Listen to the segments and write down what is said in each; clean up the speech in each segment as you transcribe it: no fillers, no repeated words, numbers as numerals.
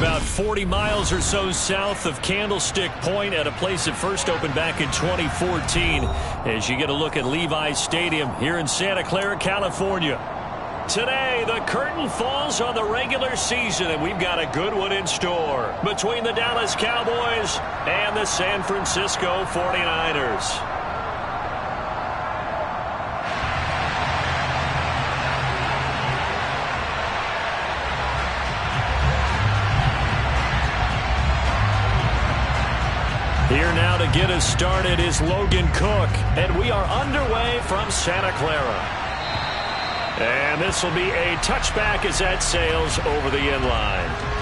about 40 miles or so south of Candlestick Point at a place that first opened back in 2014 as you get a look at Levi's Stadium here in Santa Clara, California. Today, the curtain falls on the regular season, and we've got a good one in store between the Dallas Cowboys and the San Francisco 49ers. Here now to get us started is Logan Cook, and we are underway from Santa Clara. And this will be a touchback as that sails over the end line.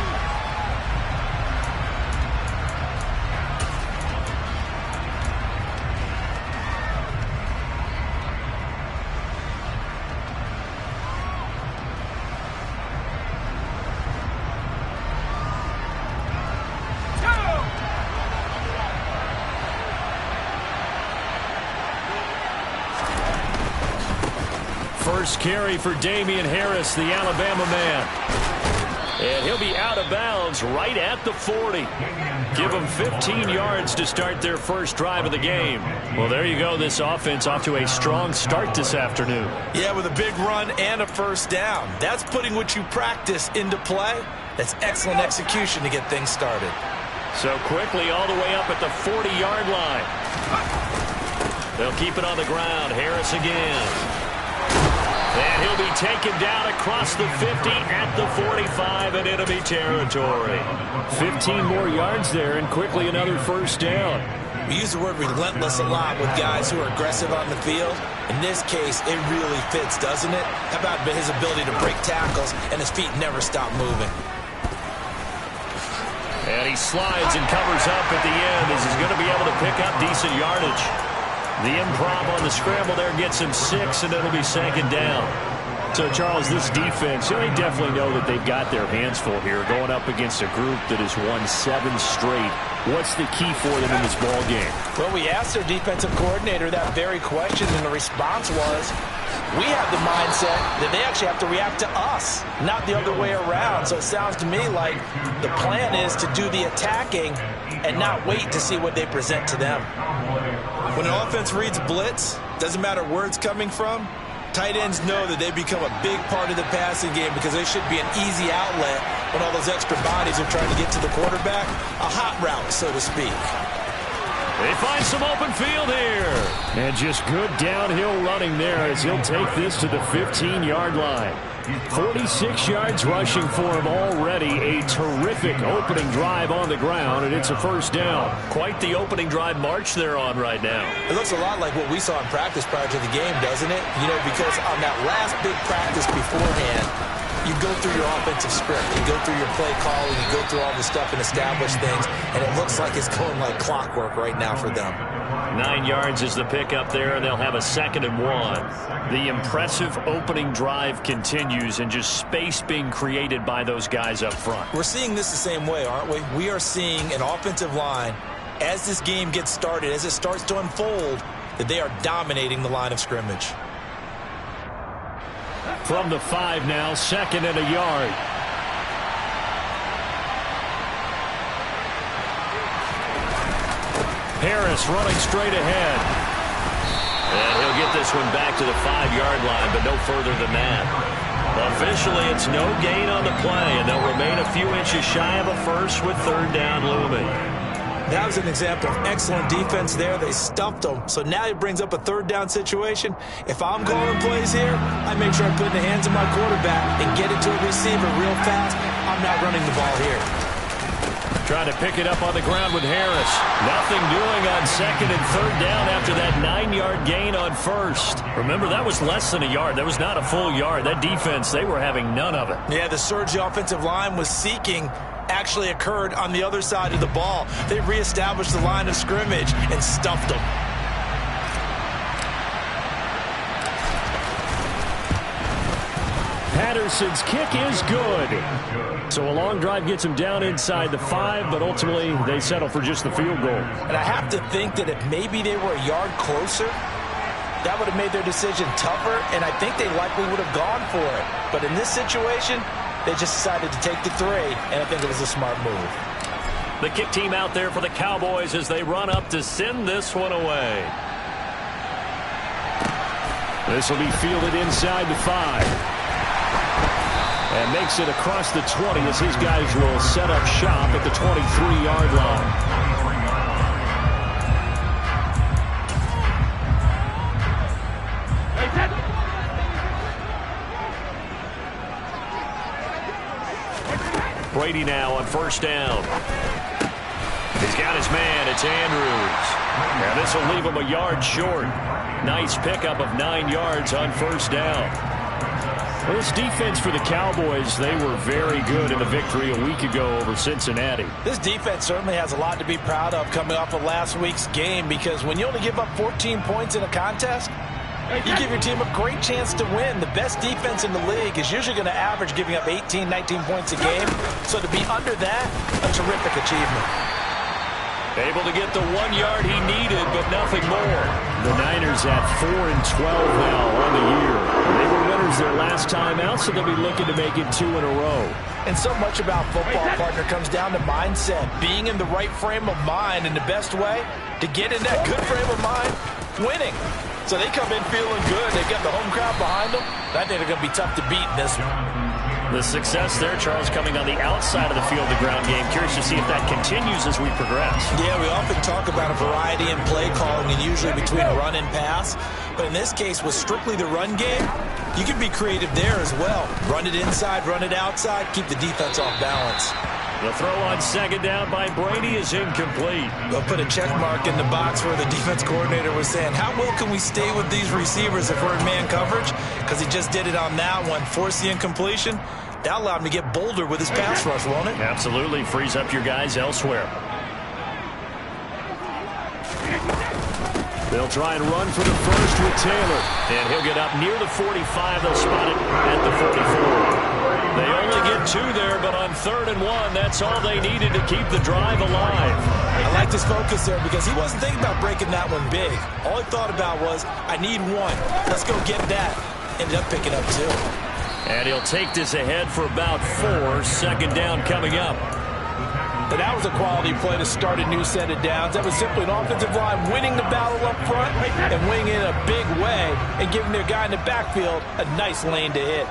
First carry for Damian Harris, the Alabama man. And he'll be out of bounds right at the 40. Give them 15 yards to start their first drive of the game. Well, there you go. This offense off to a strong start this afternoon. Yeah, with a big run and a first down. That's putting what you practice into play. That's excellent execution to get things started. So quickly all the way up at the 40-yard line. They'll keep it on the ground. Harris again. And he'll be taken down across the 50 at the 45 in enemy territory. 15 more yards there and quickly another first down. We use the word relentless a lot with guys who are aggressive on the field. In this case, it really fits, doesn't it? How about his ability to break tackles and his feet never stop moving? And he slides and covers up at the end as he's going to be able to pick up decent yardage. The improv on the scramble there gets him 6, and it'll be second down. So, Charles, this defense, they definitely know that they've got their hands full here going up against a group that has won 7 straight. What's the key for them in this ball game? Well, we asked their defensive coordinator that very question, and the response was, we have the mindset that they actually have to react to us, not the other way around. So it sounds to me like the plan is to do the attacking and not wait to see what they present to them. When an offense reads blitz, doesn't matter where it's coming from, tight ends know that they become a big part of the passing game because they should be an easy outlet when all those extra bodies are trying to get to the quarterback. A hot route, so to speak. They find some open field here. And just good downhill running there as he'll take this to the 15-yard line. 46 yards rushing for him already. A terrific opening drive on the ground, and it's a first down. Quite the opening drive march they're on right now. It looks a lot like what we saw in practice prior to the game, doesn't it? You know, because on that last big practice beforehand, you go through your offensive script, you go through your play calling, you go through all the stuff and establish things, and it looks like it's going like clockwork right now for them. 9 yards is the pickup there, and they'll have a 2nd and 1. The impressive opening drive continues, and just space being created by those guys up front. We're seeing this the same way, aren't we? We are seeing an offensive line, as this game gets started, as it starts to unfold, that they are dominating the line of scrimmage. From the 5 now, 2nd and a yard. Harris running straight ahead. And he'll get this one back to the 5-yard line, but no further than that. Officially, it's no gain on the play, and they'll remain a few inches shy of a first with 3rd down looming. That was an example of excellent defense there. They stuffed them. So now it brings up a 3rd down situation. If I'm calling plays here, I make sure I put it in the hands of my quarterback and get it to a receiver real fast. I'm not running the ball here. Trying to pick it up on the ground with Harris. Nothing doing on 2nd and 3rd down after that 9-yard gain on 1st. Remember, that was less than a yard. That was not a full yard. That defense, they were having none of it. Yeah, the surge the offensive line was seeking actually occurred on the other side of the ball. They reestablished the line of scrimmage and stuffed them. Patterson's kick is good. So a long drive gets him down inside the 5, but ultimately they settle for just the field goal. And I have to think that if maybe they were a yard closer, that would have made their decision tougher, and I think they likely would have gone for it. But in this situation, They just decided to take the 3, and I think it was a smart move. The kick team out there for the Cowboys as they run up to send this one away. This will be fielded inside the 5. And makes it across the 20 as his guys will set up shop at the 23-yard line. Brady now on first down. He's got his man. It's Andrews. Now this will leave him a yard short. Nice pickup of 9 yards on first down. Well, this defense for the Cowboys, they were very good in the victory a week ago over Cincinnati. This defense certainly has a lot to be proud of coming off of last week's game, because when you only give up 14 points in a contest, you give your team a great chance to win. The best defense in the league is usually going to average giving up 18, 19 points a game. So to be under that, a terrific achievement. Able to get the 1 yard he needed, but nothing more. The Niners at 4-12 now on the year. They were winners their last time out, so they'll be looking to make it 2 in a row. And so much about football, partner, comes down to mindset. Being in the right frame of mind, and the best way to get in that good frame of mind, winning. So they come in feeling good. They've got the home crowd behind them. I think they're going to be tough to beat in this one. The success there, Charles, coming on the outside of the field, the ground game. Curious to see if that continues as we progress. Yeah, we often talk about a variety in play calling, and usually between run and pass. But in this case, with strictly the run game, you can be creative there as well. Run it inside, run it outside, keep the defense off balance. The throw on second down by Brady is incomplete. They'll put a check mark in the box where the defense coordinator was saying, how well can we stay with these receivers if we're in man coverage? Because he just did it on that one, forced the incompletion. That allowed him to get bolder with his pass rush, won't it? Absolutely. Frees up your guys elsewhere. They'll try and run for the first with Taylor. And he'll get up near the 45. They'll spot it at the 44. They only get 2 there, but on 3rd and 1, that's all they needed to keep the drive alive. I liked his focus there because he wasn't thinking about breaking that one big. All he thought about was, I need 1. Let's go get that. Ended up picking up 2. And he'll take this ahead for about 4. Second down coming up. But that was a quality play to start a new set of downs. That was simply an offensive line winning the battle up front and winning it in a big way and giving their guy in the backfield a nice lane to hit.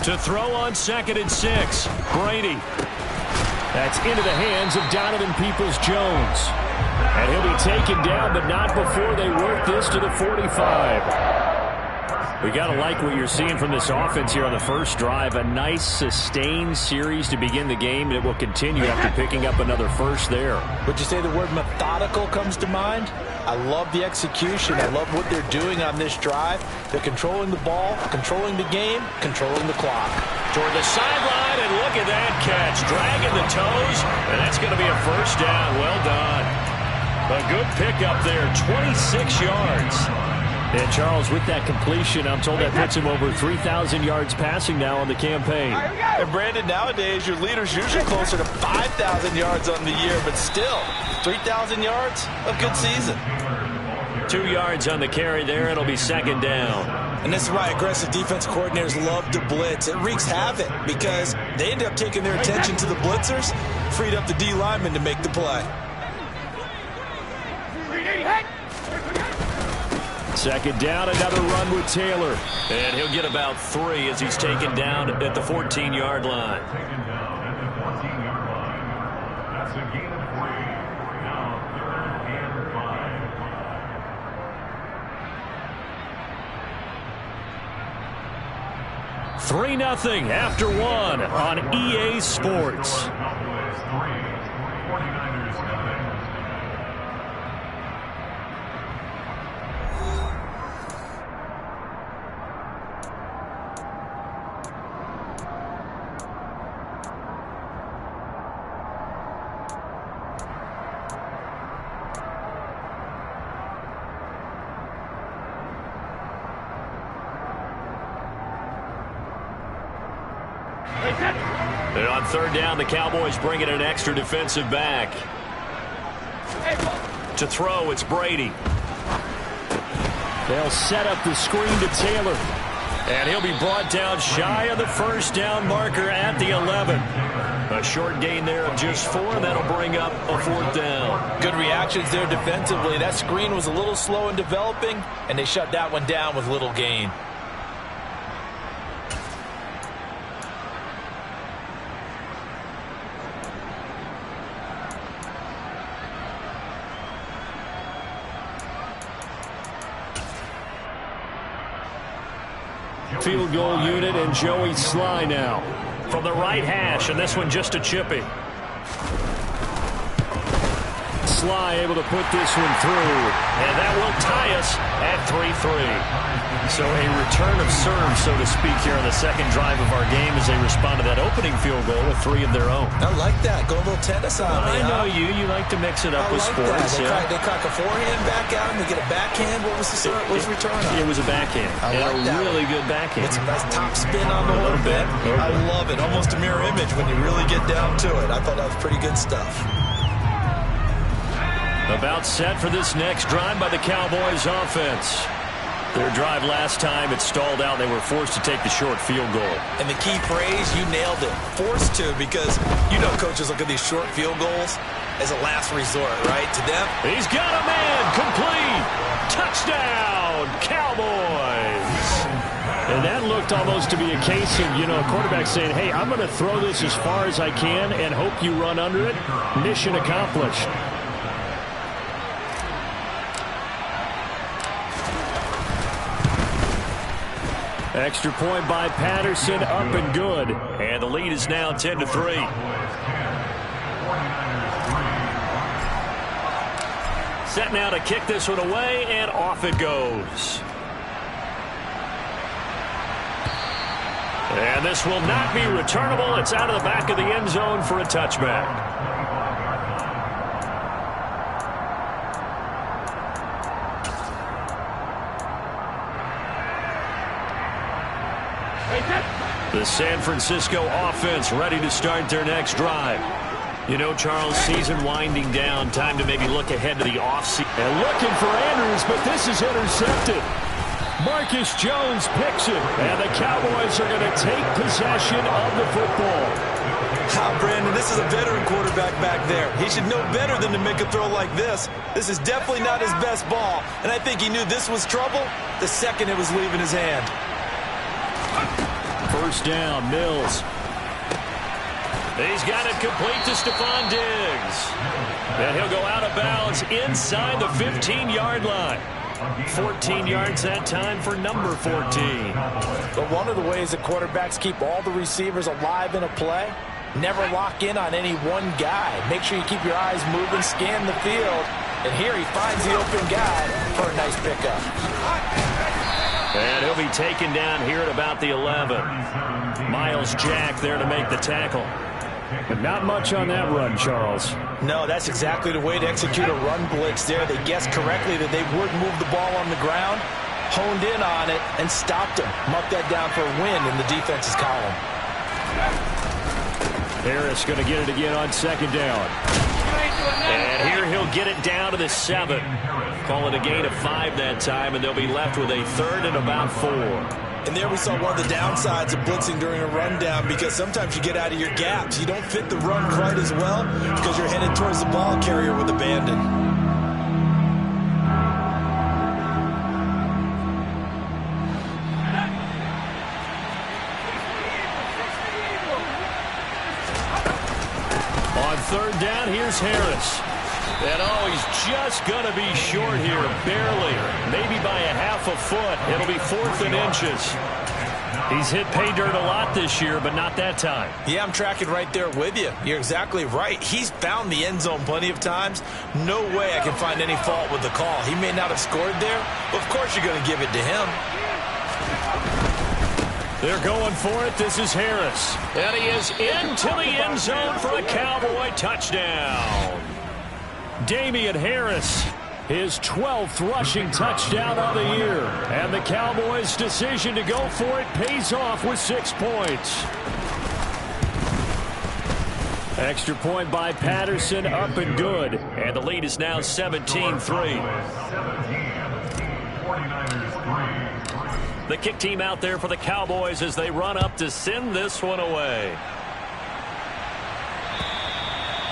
To throw on 2nd and 6, Brady. That's into the hands of Donovan Peoples-Jones. And he'll be taken down, but not before they work this to the 45. We got to like what you're seeing from this offense here on the first drive. A nice, sustained series to begin the game, and it will continue after picking up another first there. Would you say the word methodical comes to mind? I love the execution. I love what they're doing on this drive. They're controlling the ball, controlling the game, controlling the clock. Toward the sideline, and look at that catch. Dragging the toes, and that's going to be a first down. Well done. A good pickup there, 26 yards. And Charles, with that completion, I'm told that puts him over 3,000 yards passing now on the campaign. And Brandon, nowadays your leader's usually closer to 5,000 yards on the year, but still, 3,000 yards, a good season. 2 yards on the carry there. It'll be second down. And this is why aggressive defense coordinators love to blitz. It wreaks havoc because they end up taking their attention to the blitzers, freed up the D lineman to make the play. Second down, another run with Taylor. And he'll get about 3 as he's taken down at the 14-yard line. That's a gain of 3. Now 3rd and 5. 3-0 after 1 on EA Sports. Cowboys 3, 49ers 9. And on 3rd down, the Cowboys bring in an extra defensive back. To throw, it's Brady. They'll set up the screen to Taylor. And he'll be brought down shy of the first down marker at the 11. A short gain there of just 4, and that'll bring up a 4th down. Good reactions there defensively. That screen was a little slow in developing, and they shut that one down with little gain. Field goal unit and Joey Sly now. From the right hash, and this one just a chippy. Sly able to put this one through. And that will tie us at 3-3. So a return of serve, so to speak, here on the second drive of our game as they respond to that opening field goal with 3 of their own. I like that. Go a little tennis on me. I know you. You like to mix it up with like sports. That. They crack a forehand back out, and they get a backhand. What was the return on? It was a backhand. I like that. Really good backhand. With some nice top spin on the little bit. I love it. Almost a mirror image when you really get down to it. I thought that was pretty good stuff. About set for this next drive by the Cowboys offense. Their drive last time, it stalled out. They were forced to take the short field goal. And the key phrase, you nailed it. Forced to, because you know coaches look at these short field goals as a last resort, right? To them. He's got a man. Complete. Touchdown, Cowboys. And that looked almost to be a case of, a quarterback saying, hey, I'm going to throw this as far as I can and hope you run under it. Mission accomplished. Extra point by Patterson, up and good. And the lead is now 10-3. Set now to kick this one away, and off it goes. And this will not be returnable. It's out of the back of the end zone for a touchback. The San Francisco offense ready to start their next drive. Charles, season winding down. Time to maybe look ahead to the offseason. And looking for Andrews, but this is intercepted. Marcus Jones picks it, and the Cowboys are going to take possession of the football. Brandon, this is a veteran quarterback back there. He should know better than to make a throw like this. This is definitely not his best ball, and I think he knew this was trouble the second it was leaving his hand. First down, Mills. He's got it complete to Stephon Diggs. And he'll go out of bounds inside the 15-yard line. 14 yards that time for number 14. But one of the ways that quarterbacks keep all the receivers alive in a play, never lock in on any one guy. Make sure you keep your eyes moving, scan the field. And here he finds the open guy for a nice pickup. And he'll be taken down here at about the 11. Miles Jack there to make the tackle. But not much on that run, Charles. No, that's exactly the way to execute a run blitz there. They guessed correctly that they would move the ball on the ground, honed in on it, and stopped him. Marked that down for a win in the defense's column. Harris going to get it again on second down. And here he'll get it down to the 7. Call it a gain of 5 that time, and they'll be left with a 3rd and about 4. And there we saw one of the downsides of blitzing during a rundown, because sometimes you get out of your gaps. You don't fit the run quite as well because you're headed towards the ball carrier with abandon. On 3rd down, here's Harris. And he's just going to be short here, barely, maybe by a half a foot. It'll be 4th and inches. He's hit pay dirt a lot this year, but not that time. Yeah, I'm tracking right there with you. You're exactly right. He's found the end zone plenty of times. No way I can find any fault with the call. He may not have scored there, but of course you're going to give it to him. They're going for it. This is Harris. And he is into the end zone for a Cowboy touchdown. Damian Harris, his 12th rushing touchdown of the year. And the Cowboys' decision to go for it pays off with 6 points. Extra point by Patterson, up and good. And the lead is now 17-3. The kick team out there for the Cowboys as they run up to send this one away.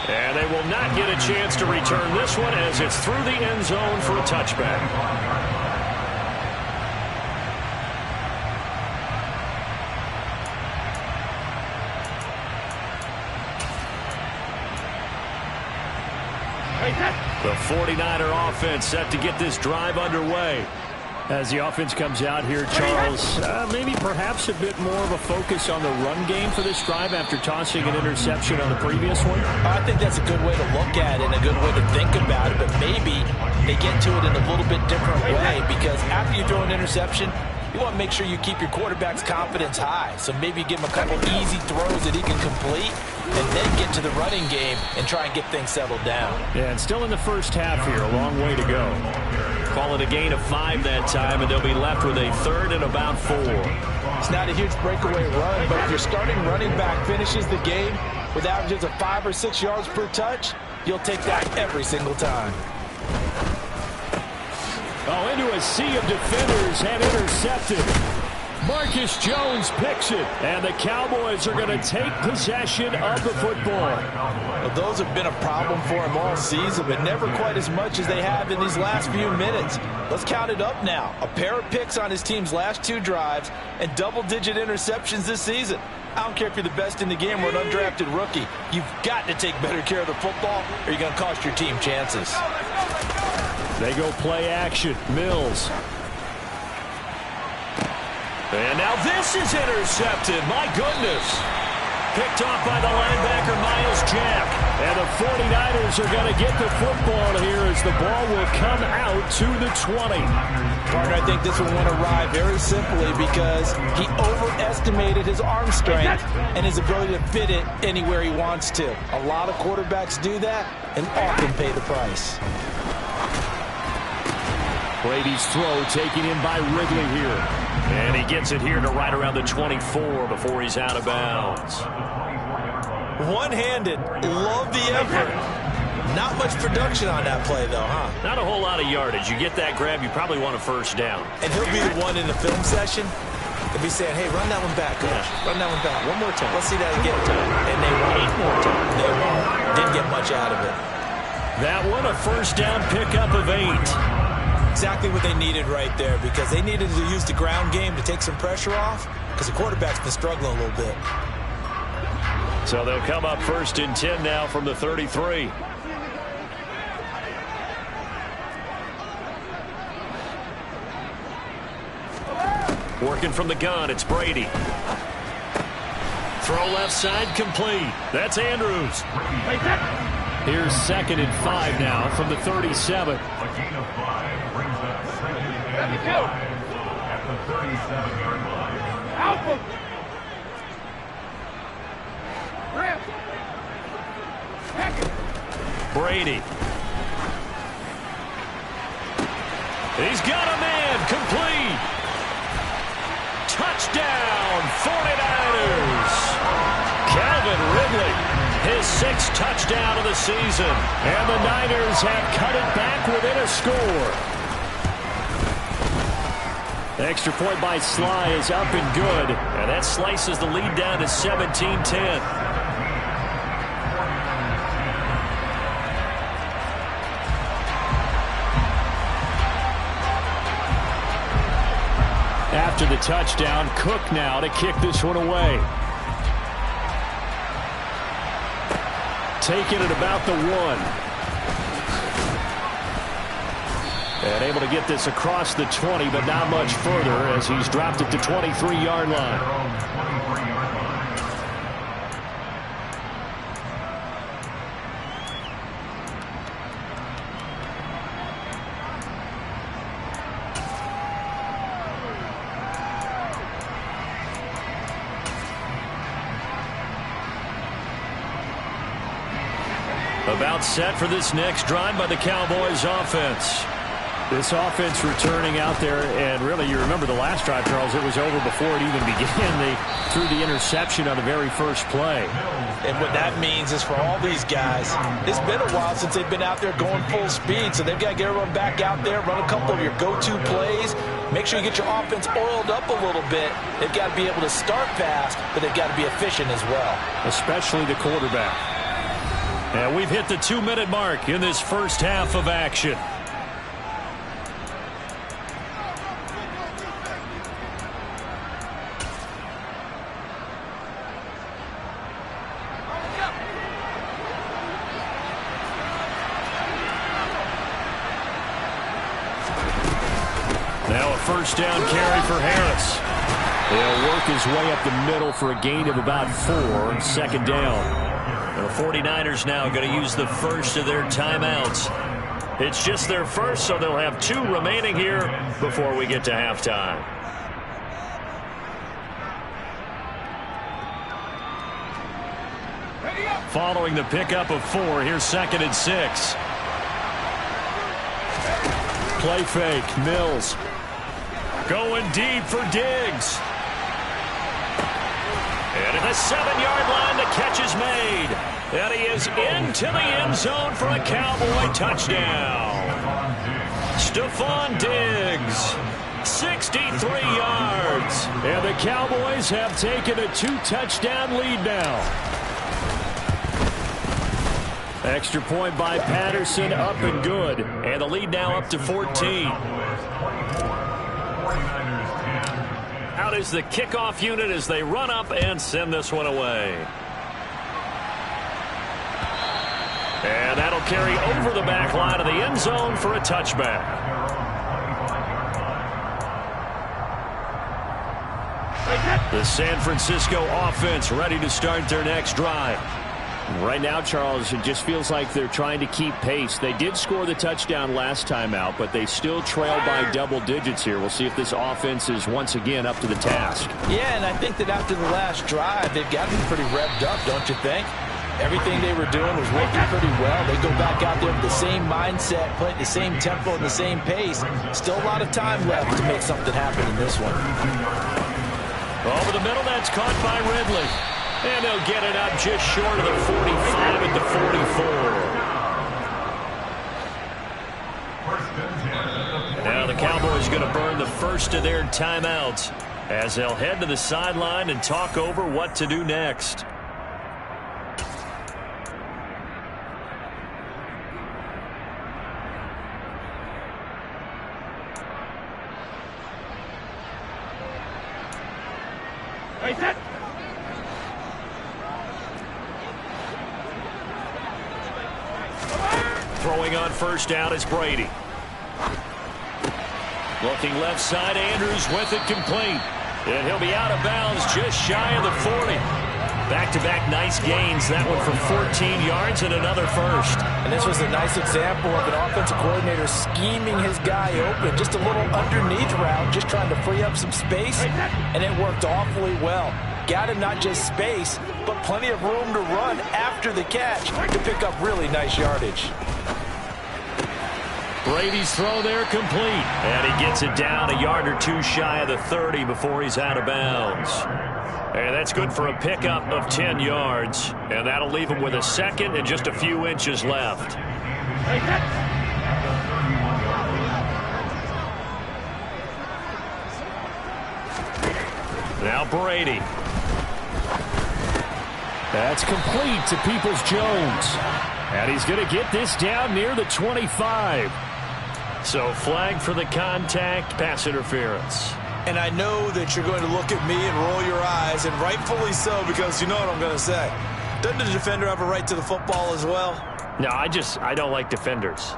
And they will not get a chance to return this one as it's through the end zone for a touchback. The 49er offense set to get this drive underway. As the offense comes out here, Charles, maybe perhaps a bit more of a focus on the run game for this drive after tossing an interception on the previous one? I think that's a good way to look at it and a good way to think about it, but maybe they get to it in a little bit different way because after you throw an interception, you want to make sure you keep your quarterback's confidence high. So maybe give him a couple easy throws that he can complete and then get to the running game and try and get things settled down. Yeah, and still in the first half here, a long way to go. Call it a gain of 5 that time, and they'll be left with a 3rd and about 4. It's not a huge breakaway run, but if your starting running back finishes the game with averages of 5 or 6 yards per touch, you'll take that every single time. Oh, into a sea of defenders and intercepted. Marcus Jones picks it, and the Cowboys are going to take possession of the football. Well, those have been a problem for him all season, but never quite as much as they have in these last few minutes. Let's count it up now. A pair of picks on his team's last 2 drives and double-digit interceptions this season. I don't care if you're the best in the game or an undrafted rookie. You've got to take better care of the football or you're going to cost your team chances. They go play action. Mills. And now this is intercepted. My goodness. Picked off by the linebacker, Miles Jack. And the 49ers are going to get the football here as the ball will come out to the 20. Partner, I think this one went awry very simply because he overestimated his arm strength and his ability to fit it anywhere he wants to. A lot of quarterbacks do that and often pay the price. Brady's throw taken in by Ridley here. And he gets it here to right around the 24 before he's out of bounds. One-handed, love the effort. Not much production on that play, though, huh? Not a whole lot of yardage. You get that grab, you probably want a first down. And he'll be the one in the film session. He'll be saying, hey, run that one back, coach. Run that one back. One more time. Let's see that again. And they won't. 8 more times. They won't. Didn't get much out of it. That one, a first down pickup of 8. Exactly what they needed right there because they needed to use the ground game to take some pressure off because the quarterback's been struggling a little bit. So they'll come up 1st and 10 now from the 33. Working from the gun, it's Brady. Throw left side, complete. That's Andrews. Here's 2nd and 5 now from the 37. A gain of 5 brings up 2nd and 5 at the 37-yard line. Brady. He's got a man, complete. Touchdown, 49ers. Calvin Ridley, his 6th touchdown of the season. And the Niners have cut it back within a score. The extra point by Sly is up and good. And that slices the lead down to 17-10. After the touchdown, Cook now to kick this one away. Taking it about the 1. And able to get this across the 20, but not much further as he's dropped it to 23-yard line. About set for this next drive by the Cowboys offense. This offense returning out there, and really, you remember the last drive, Charles, it was over before it even began. They threw the interception on the very first play. And what that means is for all these guys, it's been a while since they've been out there going full speed, so they've got to get everyone back out there, run a couple of your go-to plays, make sure you get your offense oiled up a little bit. They've got to be able to start fast, but they've got to be efficient as well. Especially the quarterback. And we've hit the 2-minute mark in this first half of action. Now a first down carry for Harris. He'll work his way up the middle for a gain of about 4, second down. And the 49ers now going to use the first of their timeouts. It's just their first, so they'll have 2 remaining here before we get to halftime. Following the pickup of 4, here's 2nd and 6. Play fake, Mills. Going deep for Diggs. And at the 7-yard line, the catch is made. And he is into the end zone for a Cowboy touchdown. Stephon Diggs, 63 yards. And the Cowboys have taken a 2-touchdown lead now. Extra point by Patterson, up and good. And the lead now up to 14. Out is the kickoff unit as they run up and send this one away. And that'll carry over the back line of the end zone for a touchback. The San Francisco offense ready to start their next drive. Right now, Charles, it just feels like they're trying to keep pace. They did score the touchdown last time out, but they still trail by double digits here. We'll see if this offense is once again up to the task. Yeah, and I think that after the last drive, they've gotten pretty revved up, don't you think? Everything they were doing was working pretty well. They go back out there with the same mindset, play at the same tempo and the same pace. Still a lot of time left to make something happen in this one. Over the middle, that's caught by Ridley. And they'll get it up just short of the 45 at the 44. Now the Cowboys going to burn the first of their timeouts as they'll head to the sideline and talk over what to do next. Throwing on first down is Brady. Looking left side, Andrews with it complete. And he'll be out of bounds just shy of the 40. Back-to-back nice gains. That one for 14 yards and another first. And this was a nice example of an offensive coordinator scheming his guy open. Just a little underneath route, just trying to free up some space. And it worked awfully well. Got him not just space, but plenty of room to run after the catch to pick up really nice yardage. Brady's throw there complete. And he gets it down a yard or 2 shy of the 30 before he's out of bounds. And that's good for a pickup of 10 yards. And that'll leave him with a second and just a few inches left. Now Brady. That's complete to Peoples-Jones. And he's going to get this down near the 25. So flag for the contact, pass interference. And I know that you're going to look at me and roll your eyes, and rightfully so, because you know what I'm going to say. Doesn't the defender have a right to the football as well? No, I don't like defenders.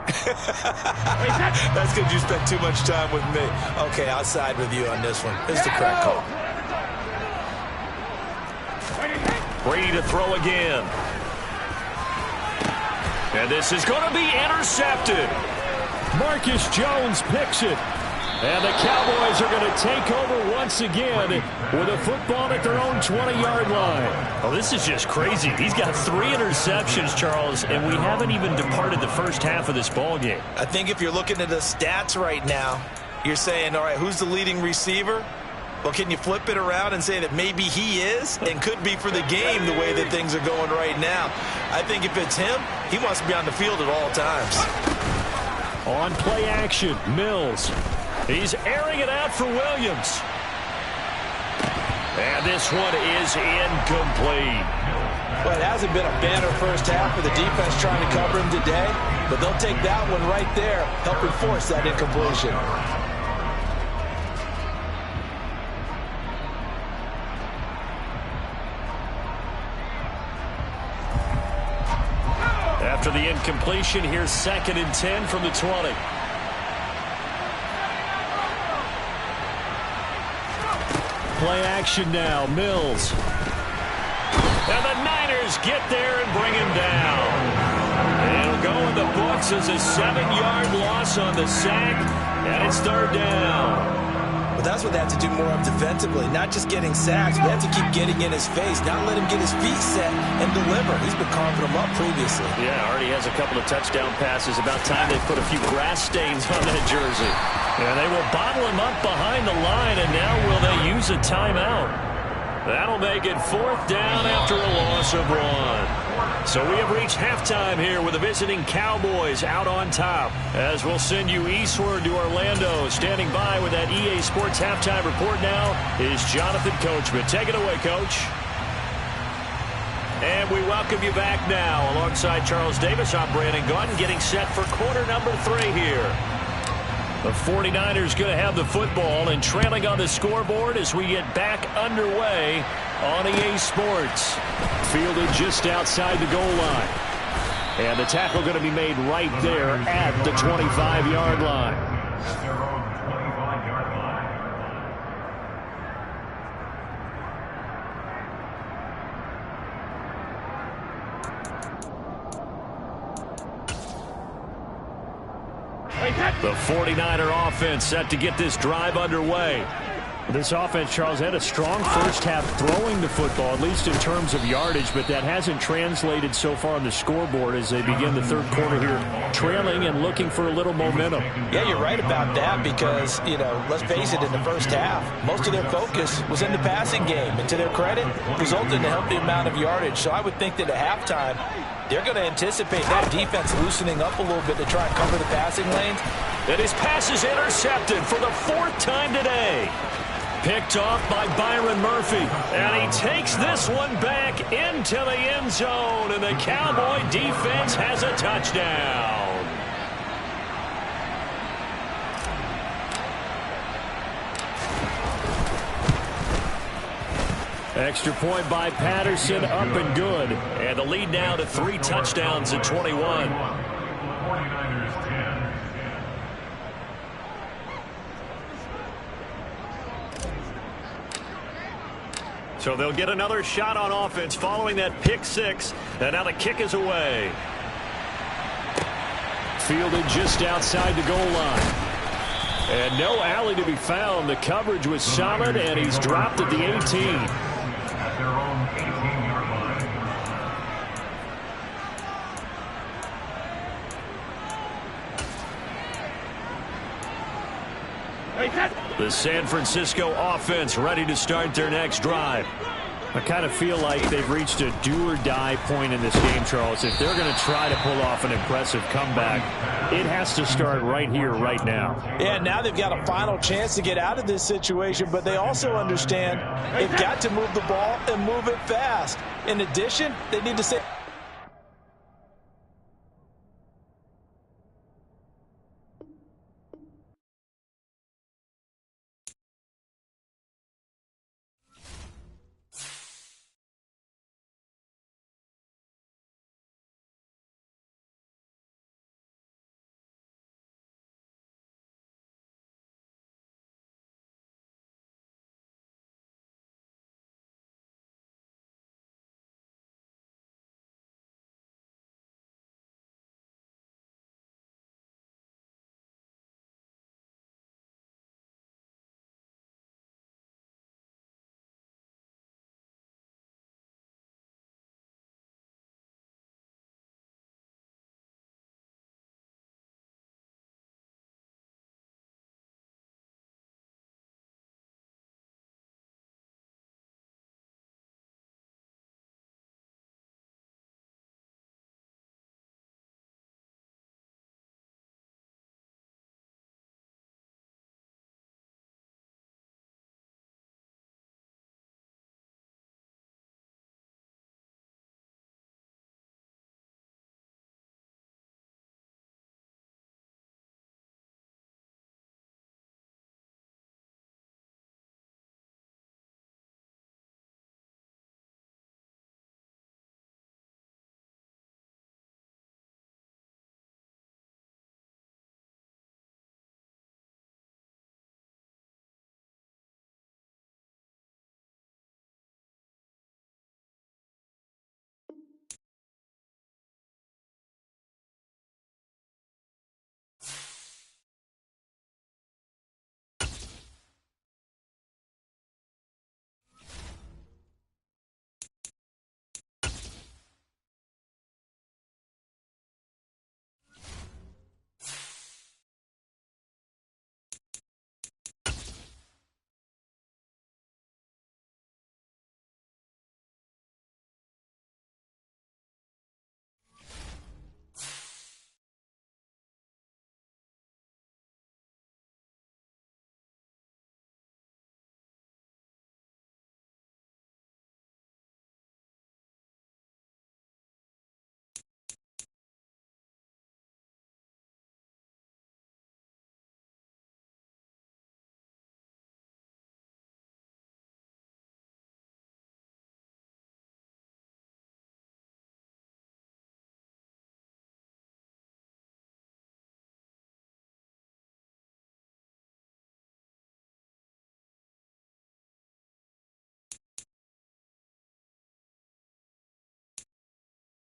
That's because you spent too much time with me. Okay, I'll side with you on this one. This is the correct call. Brady to throw again. And this is going to be intercepted. Marcus Jones picks it. And the Cowboys are going to take over once again with a football at their own 20-yard line. Oh, this is just crazy. He's got 3 interceptions, Charles, and we haven't even departed the first half of this ball game. I think if you're looking at the stats right now, you're saying, all right, who's the leading receiver? Well, can you flip it around and say that maybe he is and could be for the game the way that things are going right now? I think if it's him, he wants to be on the field at all times. On play action, Mills. He's airing it out for Williams. And this one is incomplete. Well, it hasn't been a banner first half for the defense trying to cover him today, but they'll take that one right there, helping force that incompletion. After the incompletion, here's 2nd and 10 from the 20. Play action now, Mills. And the Niners get there and bring him down. It'll go in the books as a 7-yard loss on the sack, and it's 3rd down. But that's what they have to do more of defensively, not just getting sacks. They have to keep getting in his face, not let him get his feet set and deliver. He's been carving them up previously. Yeah, already has a couple of touchdown passes. About time they put a few grass stains on that jersey. And they will bottle him up behind the line, and now will they use a timeout? That'll make it 4th down after a loss of 1. So we have reached halftime here with the visiting Cowboys out on top. As we'll send you eastward to Orlando. Standing by with that EA Sports halftime report now is Jonathan Coachman. Take it away, Coach. And we welcome you back now. Alongside Charles Davis, I'm Brandon Gaudin, getting set for quarter number 3 here. The 49ers going to have the football and trailing on the scoreboard as we get back underway on EA Sports. Fielded just outside the goal line. And the tackle going to be made right there at the 25-yard line. Their own 25-yard line. The 49er offense set to get this drive underway. This offense, Charles, had a strong first half throwing the football, at least in terms of yardage, but that hasn't translated so far on the scoreboard as they begin the 3rd quarter here, trailing and looking for a little momentum. Yeah, you're right about that because, let's face it, in the first half, most of their focus was in the passing game. And to their credit, resulted in a healthy amount of yardage. So I would think that at halftime, they're going to anticipate that defense loosening up a little bit to try and cover the passing lanes. And his pass is intercepted for the 4th time today. Picked off by Byron Murphy. And he takes this one back into the end zone. And the Cowboy defense has a touchdown. Extra point by Patterson, up and good. And the lead now to 3 touchdowns at 21. 49ers 10. So they'll get another shot on offense following that pick 6. And now the kick is away. Fielded just outside the goal line. And no alley to be found. The coverage was solid, and he's dropped at the 18. At their own 18-yard line. The San Francisco offense ready to start their next drive. I kind of feel like they've reached a do-or-die point in this game, Charles. If they're going to try to pull off an impressive comeback, it has to start right here, right now. Yeah, now they've got a final chance to get out of this situation, but they also understand they've got to move the ball and move it fast. In addition, they need to say